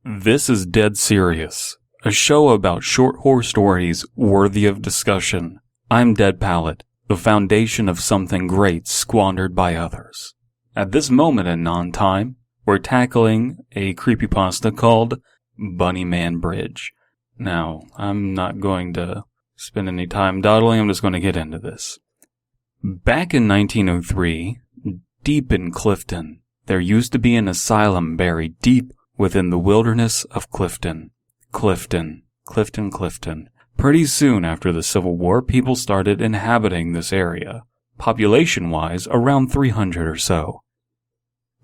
This is Dead Serious, a show about short horror stories worthy of discussion. I'm Dead Palette, the foundation of something great squandered by others. At this moment in non-time, we're tackling a creepypasta called Bunnyman Bridge. Now, I'm not going to spend any time dawdling, I'm just going to get into this. Back in 1903, deep in Clifton, there used to be an asylum buried deep within the wilderness of Clifton. Clifton. Pretty soon after the Civil War, people started inhabiting this area, population-wise around 300 or so.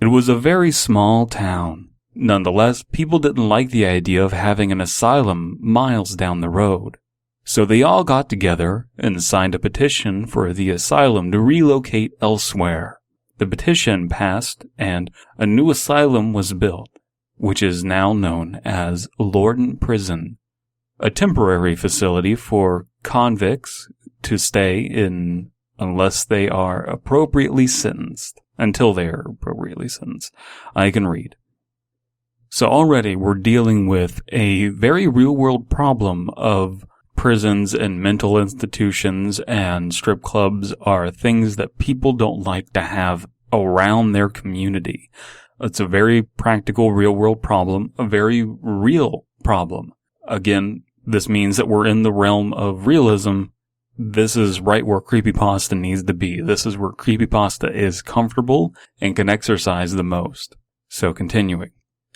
It was a very small town. Nonetheless, people didn't like the idea of having an asylum miles down the road. So they all got together and signed a petition for the asylum to relocate elsewhere. The petition passed and a new asylum was built, which is now known as Lorton Prison, a temporary facility for convicts to stay in unless they are appropriately sentenced. Until they are appropriately sentenced. I can read. So already we're dealing with a very real-world problem of prisons and mental institutions, and strip clubs are things that people don't like to have around their community. It's a very practical, real-world problem, a very real problem. Again, this means that we're in the realm of realism. This is right where creepypasta needs to be. This is where creepypasta is comfortable and can exercise the most. So continuing.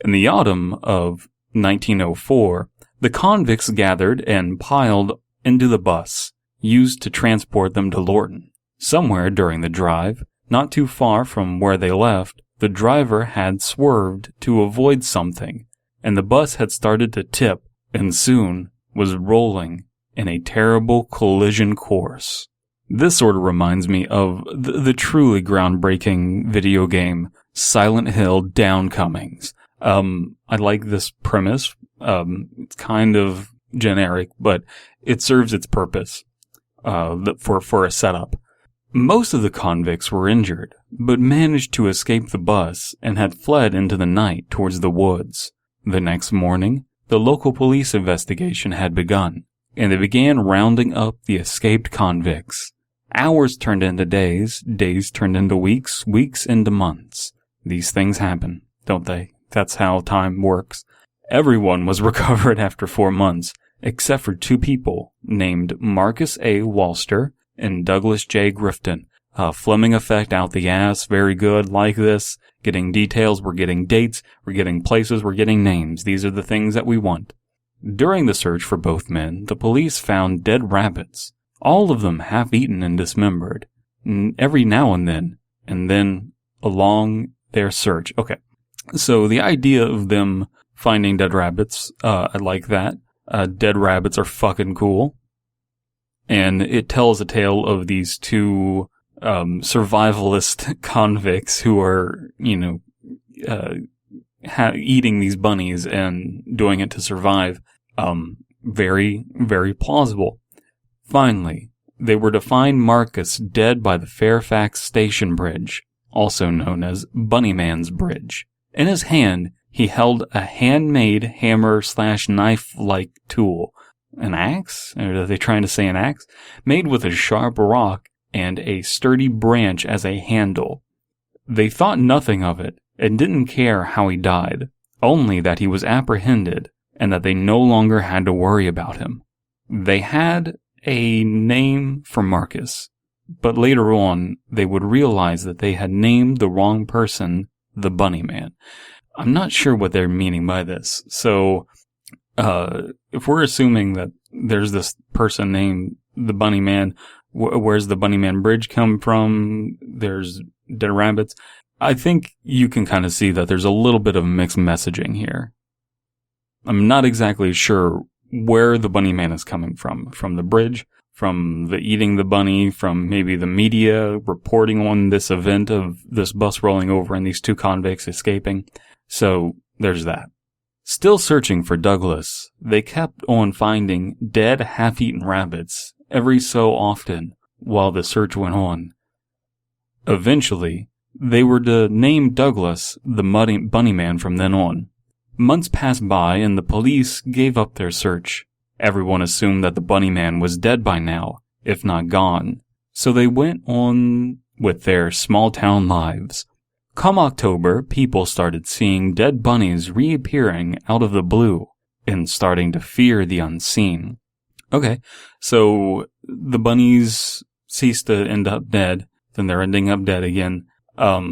In the autumn of 1904, the convicts gathered and piled into the bus used to transport them to Lorton. Somewhere during the drive, not too far from where they left, the driver had swerved to avoid something, and the bus had started to tip and soon was rolling in a terrible collision course. This sort of reminds me of the truly groundbreaking video game Silent Hill Downcomings. I like this premise. It's kind of generic, but it serves its purpose for a setup. Most of the convicts were injured, but managed to escape the bus and had fled into the night towards the woods. The next morning, the local police investigation had begun, and they began rounding up the escaped convicts. Hours turned into days, days turned into weeks, weeks into months. These things happen, don't they? That's how time works. Everyone was recovered after 4 months, except for 2 people named Marcus A. Walster and Douglas J. Clifton. Fleming effect out the ass, very good, like this. Getting details, we're getting dates, we're getting places, we're getting names. These are the things that we want. During the search for both men, the police found dead rabbits, all of them half-eaten and dismembered, every now and then along their search. Okay, so the idea of them finding dead rabbits, I like that. Dead rabbits are fucking cool. And it tells a tale of these 2 survivalist convicts who are, eating these bunnies and doing it to survive. Very, very plausible. Finally, they were to find Marcus dead by the Fairfax Station Bridge, also known as Bunnyman's Bridge. In his hand, he held a handmade hammer/knife-like tool. An axe? Or are they trying to say an axe? Made with a sharp rock and a sturdy branch as a handle. They thought nothing of it and didn't care how he died, only that he was apprehended and that they no longer had to worry about him. They had a name for Marcus, but later on they would realize that they had named the wrong person the Bunnyman. I'm not sure what they're meaning by this, so if we're assuming that there's this person named the Bunnyman, where's the Bunnyman Bridge come from? There's dead rabbits. I think you can kind of see that there's a little bit of mixed messaging here. I'm not exactly sure where the Bunnyman is coming from. From the bridge, from the eating the bunny, from maybe the media reporting on this event of this bus rolling over and these 2 convicts escaping. So there's that. Still searching for Douglas, they kept on finding dead, half-eaten rabbits every so often while the search went on. Eventually, they were to name Douglas the Bunnyman from then on. Months passed by and the police gave up their search. Everyone assumed that the Bunnyman was dead by now, if not gone. So they went on with their small-town lives. Come October, people started seeing dead bunnies reappearing out of the blue and starting to fear the unseen. Okay, so the bunnies cease to end up dead, then they're ending up dead again. A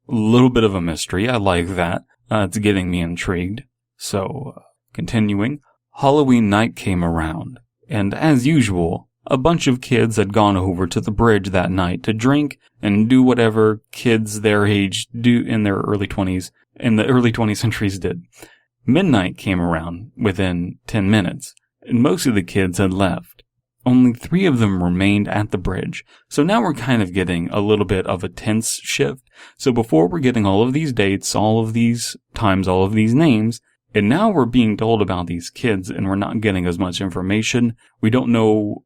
little bit of a mystery. I like that. It's getting me intrigued. So, continuing. Halloween night came around, and as usual, a bunch of kids had gone over to the bridge that night to drink and do whatever kids their age do in their early 20s, in the early 20th centuries did. Midnight came around within 10 minutes, and most of the kids had left. Only 3 of them remained at the bridge, so now we're kind of getting a little bit of a tense shift. So before we're getting all of these dates, all of these times, all of these names, and now we're being told about these kids and we're not getting as much information. We don't know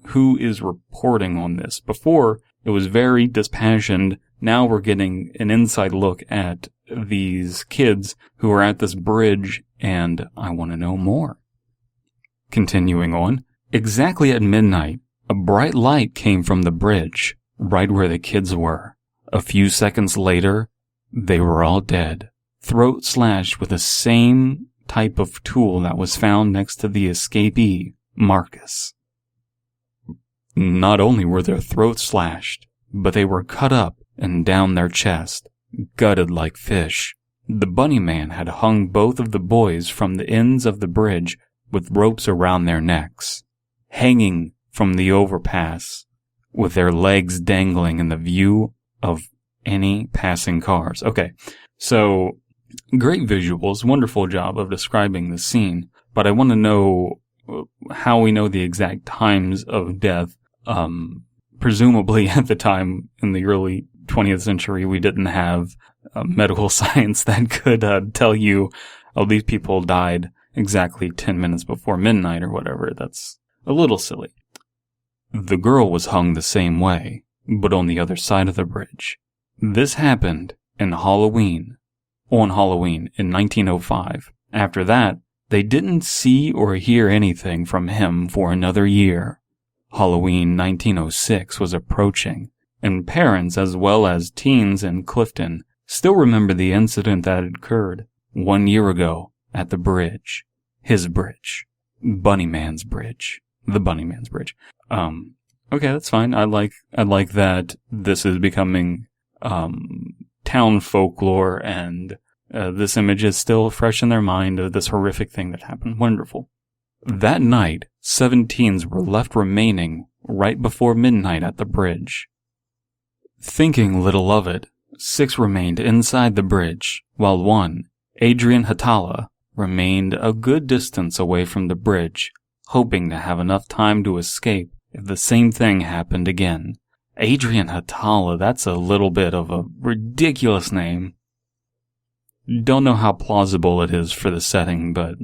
who is reporting on this. Before, it was very dispassionate. Now we're getting an inside look at these kids who are at this bridge, and I want to know more. Continuing on, exactly at midnight, a bright light came from the bridge, right where the kids were. A few seconds later, they were all dead, throat slashed with the same type of tool that was found next to the escapee, Marcus. Not only were their throats slashed, but they were cut up and down their chest, gutted like fish. The Bunnyman had hung both of the boys from the ends of the bridge with ropes around their necks, hanging from the overpass, with their legs dangling in the view of any passing cars. Okay, so great visuals, wonderful job of describing the scene, but I want to know how we know the exact times of death. Presumably at the time in the early 20th century, we didn't have medical science that could tell you, oh, these people died exactly 10 minutes before midnight or whatever. That's a little silly. The girl was hung the same way, but on the other side of the bridge. This happened on Halloween in 1905. After that, they didn't see or hear anything from him for another year. Halloween 1906 was approaching, and parents as well as teens in Clifton still remember the incident that had occurred 1 year ago at the bridge. His bridge. Bunnyman's Bridge. The Bunnyman's Bridge. Okay, that's fine. I like that this is becoming town folklore, and this image is still fresh in their mind of this horrific thing that happened. Wonderful. That night, 7 teens were left remaining right before midnight at the bridge. Thinking little of it, 6 remained inside the bridge, while one, Adrian Hatala, remained a good distance away from the bridge, hoping to have enough time to escape if the same thing happened again. Adrian Hatala, that's a little bit of a ridiculous name. Don't know how plausible it is for the setting, but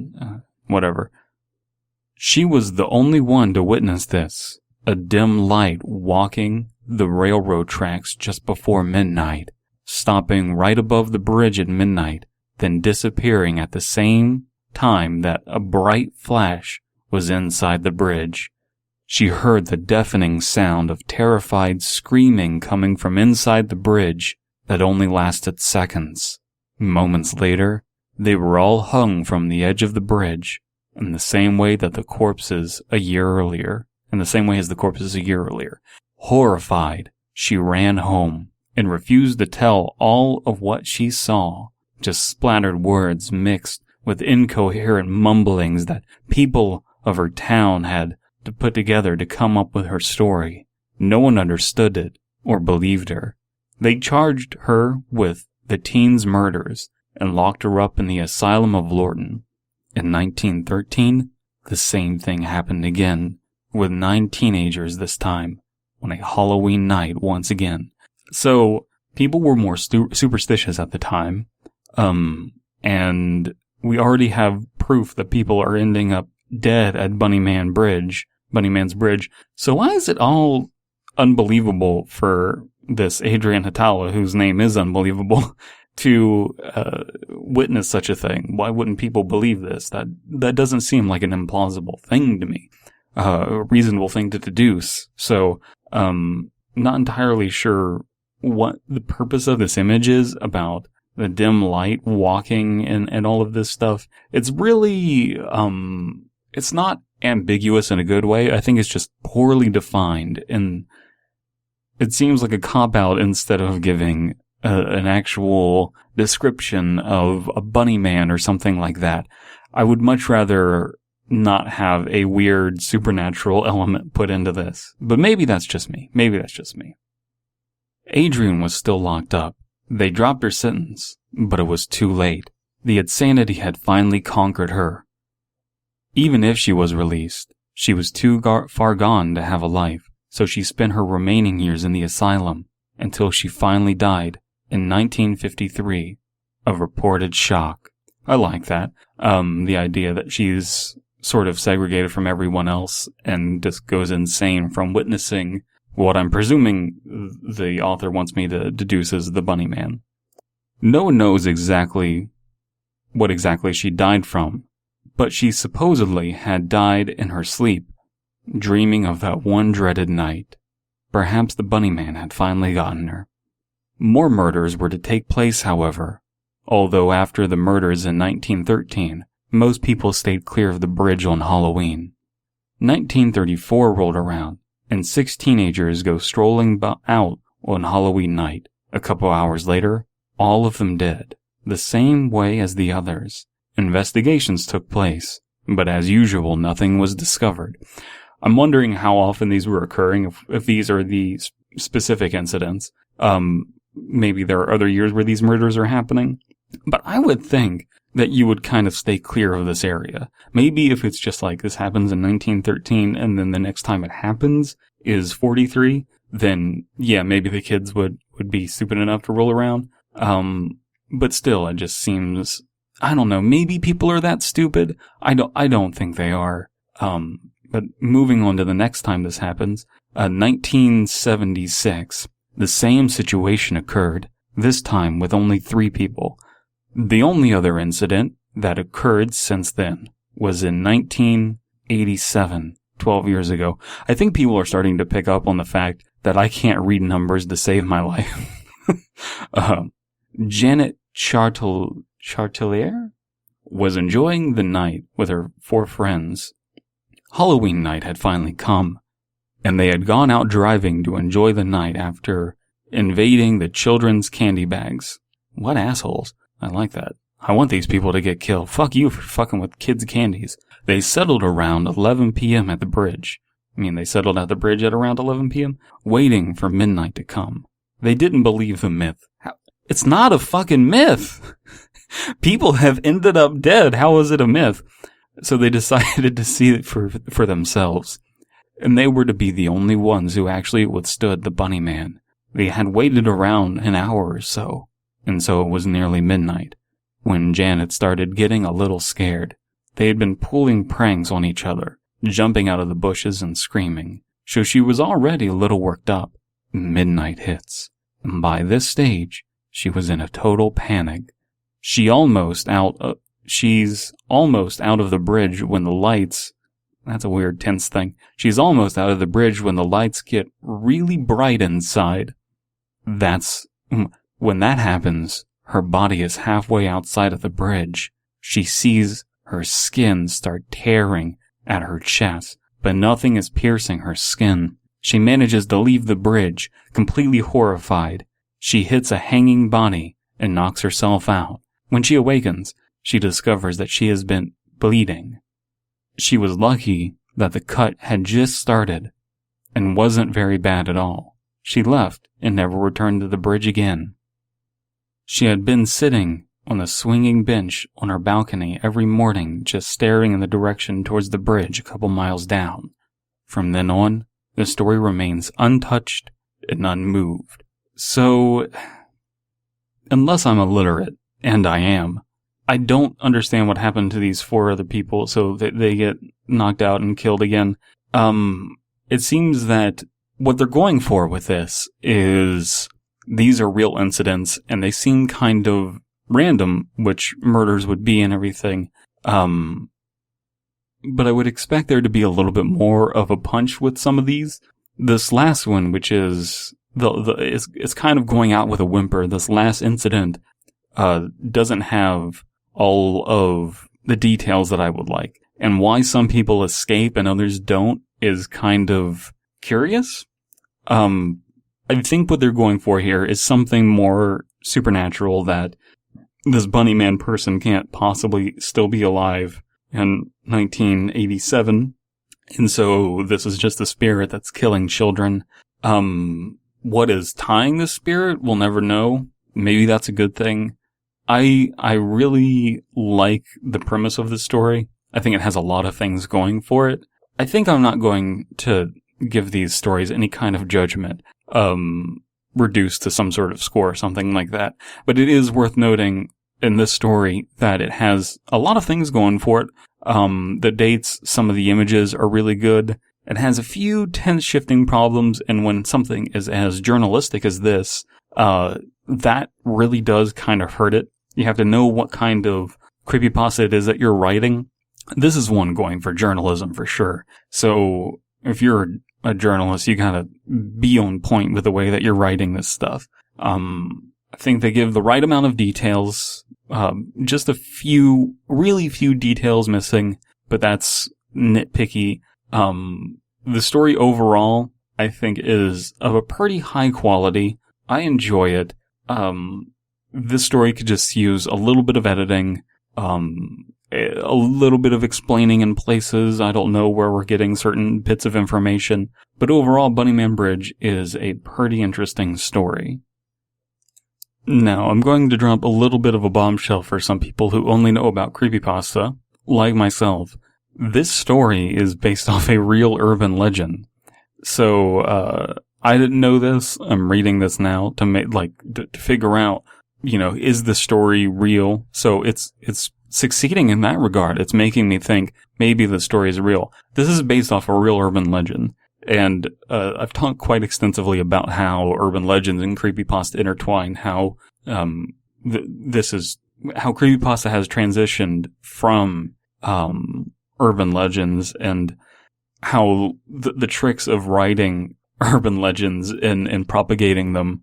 whatever. She was the only one to witness this, a dim light walking the railroad tracks just before midnight, stopping right above the bridge at midnight, then disappearing at the same time that a bright flash was inside the bridge. She heard the deafening sound of terrified screaming coming from inside the bridge that only lasted seconds. Moments later, they were all hung from the edge of the bridge, in the same way as the corpses a year earlier. Horrified, she ran home and refused to tell all of what she saw, just splattered words mixed with incoherent mumblings that people of her town had to put together to come up with her story. No one understood it or believed her. They charged her with the teens' murders and locked her up in the asylum of Lorton. In 1913, the same thing happened again, with 9 teenagers this time, on a Halloween night once again. So, people were more superstitious at the time, and we already have proof that people are ending up dead at Bunnyman's Bridge. So why is it all unbelievable for this Adrian Hatala, whose name is unbelievable, to witness such a thing? Why wouldn't people believe this? That doesn't seem like an implausible thing to me, a reasonable thing to deduce. So, not entirely sure what the purpose of this image is about the dim light walking and all of this stuff. It's really, it's not ambiguous in a good way. I think it's just poorly defined, and it seems like a cop-out instead of giving an actual description of a bunny man or something like that. I would much rather not have a weird supernatural element put into this. But maybe that's just me. Adrian was still locked up. They dropped her sentence, but it was too late. The insanity had finally conquered her. Even if she was released, she was too far gone to have a life, so she spent her remaining years in the asylum until she finally died in 1953 of reported shock. I like that. The idea that she's sort of segregated from everyone else and just goes insane from witnessing what I'm presuming the author wants me to deduce as the Bunny Man. No one knows what exactly she died from, but she supposedly had died in her sleep, dreaming of that one dreaded night. Perhaps the Bunny Man had finally gotten her. More murders were to take place, however, although after the murders in 1913, most people stayed clear of the bridge on Halloween. 1934 rolled around, and 6 teenagers go strolling out on Halloween night. A couple hours later, all of them dead, the same way as the others. Investigations took place, but as usual, nothing was discovered. I'm wondering how often these were occurring, if these are the specific incidents. Maybe there are other years where these murders are happening. But I would think that you would kind of stay clear of this area. Maybe if it's just like this happens in 1913 and then the next time it happens is 43, then yeah, maybe the kids would be stupid enough to roll around. But still, it just seems, I don't know, maybe people are that stupid. I don't think they are. But moving on to the next time this happens, 1976, the same situation occurred, this time with only 3 people. The only other incident that occurred since then was in 1987, 12 years ago. I think people are starting to pick up on the fact that I can't read numbers to save my life. Janet Chartelier was enjoying the night with her 4 friends. Halloween night had finally come, and they had gone out driving to enjoy the night after invading the children's candy bags. What assholes. I like that. I want these people to get killed. Fuck you for fucking with kids' candies. They settled around 11 p.m. at the bridge. They settled at the bridge at around 11 p.m., waiting for midnight to come. They didn't believe the myth. It's not a fucking myth! People have ended up dead. How is it a myth? So they decided to see it for themselves. And they were to be the only ones who actually withstood the Bunny Man. They had waited around an hour or so, and so it was nearly midnight, when Janet started getting a little scared. They had been pulling pranks on each other, jumping out of the bushes and screaming, so she was already a little worked up. Midnight hits, and by this stage, she was in a total panic. She's almost out of the bridge when the lights... That's a weird tense thing. She's almost out of the bridge when the lights get really bright inside. When that happens, her body is halfway outside of the bridge. She sees her skin start tearing at her chest, but nothing is piercing her skin. She manages to leave the bridge, completely horrified. She hits a hanging body and knocks herself out. When she awakens, she discovers that she has been bleeding. She was lucky that the cut had just started and wasn't very bad at all. She left and never returned to the bridge again. She had been sitting on the swinging bench on her balcony every morning, just staring in the direction towards the bridge a couple miles down. From then on, the story remains untouched and unmoved. So, unless I'm illiterate, and I am, I don't understand what happened to these 4 other people, so that they get knocked out and killed again. It seems that what they're going for with this is these are real incidents, and they seem kind of random, which murders would be and everything. But I would expect there to be a little bit more of a punch with some of these. This last one, which is it's kind of going out with a whimper. This last incident doesn't have all of the details that I would like, and why some people escape and others don't is kind of curious. I think what they're going for here is something more supernatural, that this Bunnyman person can't possibly still be alive in 1987, and so this is just a spirit that's killing children. What is tying the spirit, we'll never know. Maybe that's a good thing. I really like the premise of the story. I think it has a lot of things going for it. I think I'm not going to give these stories any kind of judgment, reduced to some sort of score or something like that. But it is worth noting in this story that it has a lot of things going for it. The dates, some of the images are really good. It has a few tense shifting problems, and when something is as journalistic as this, that really does kind of hurt it. You have to know what kind of creepypasta it is that you're writing. This is one going for journalism for sure. So if you're a journalist, you gotta be on point with the way that you're writing this stuff. I think they give the right amount of details, just a few, really few details missing, but that's nitpicky. The story overall, I think, is of a pretty high quality. I enjoy it. This story could just use a little bit of editing, a little bit of explaining in places. I don't know where we're getting certain bits of information, but overall, Bunnyman Bridge is a pretty interesting story. Now, I'm going to drop a little bit of a bombshell for some people who only know about creepypasta, like myself. This story is based off a real urban legend. So, I didn't know this. I'm reading this now to figure out, is the story real? So it's succeeding in that regard. It's making me think maybe the story is real. This is based off a real urban legend. And I've talked quite extensively about how urban legends and creepypasta intertwine, how this is how creepypasta has transitioned from urban legends, and how the tricks of writing urban legends and propagating them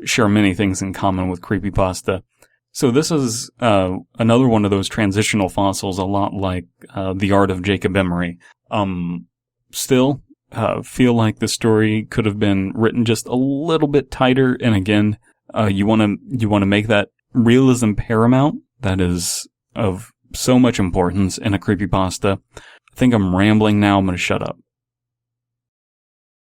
share many things in common with creepypasta. So this is another one of those transitional fossils, a lot like The Art of Jacob Emery. Still, feel like the story could have been written just a little bit tighter. And again, you want to make that realism paramount. That is of so much importance in a creepypasta. I think I'm rambling now. I'm going to shut up.